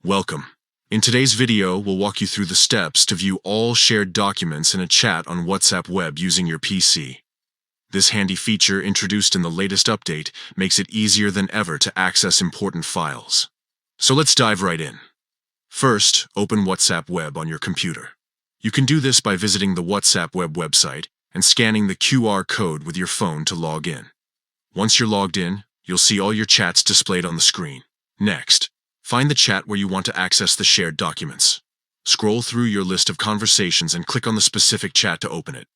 Welcome. In today's video, we'll walk you through the steps to view all shared documents in a chat on WhatsApp Web using your PC. This handy feature, introduced in the latest update, makes it easier than ever to access important files. So let's dive right in. First, open WhatsApp Web on your computer. You can do this by visiting the WhatsApp Web website and scanning the QR code with your phone to log in. Once you're logged in, you'll see all your chats displayed on the screen. Next, find the chat where you want to access the shared documents. Scroll through your list of conversations and click on the specific chat to open it.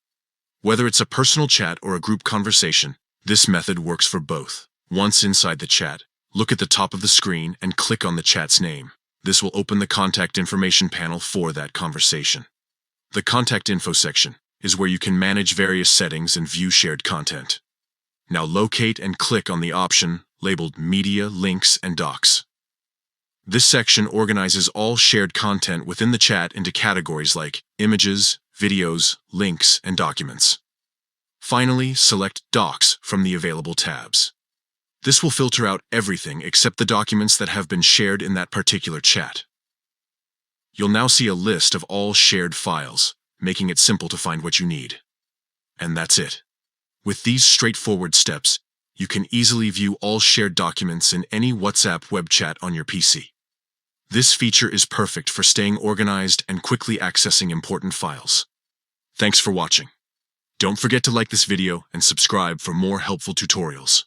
Whether it's a personal chat or a group conversation, this method works for both. Once inside the chat, look at the top of the screen and click on the chat's name. This will open the contact information panel for that conversation. The contact info section is where you can manage various settings and view shared content. Now locate and click on the option labeled Media, Links, and Docs. This section organizes all shared content within the chat into categories like images, videos, links, and documents. Finally, select Docs from the available tabs. This will filter out everything except the documents that have been shared in that particular chat. You'll now see a list of all shared files, making it simple to find what you need. And that's it. With these straightforward steps, you can easily view all shared documents in any WhatsApp web chat on your PC. This feature is perfect for staying organized and quickly accessing important files. Thanks for watching. Don't forget to like this video and subscribe for more helpful tutorials.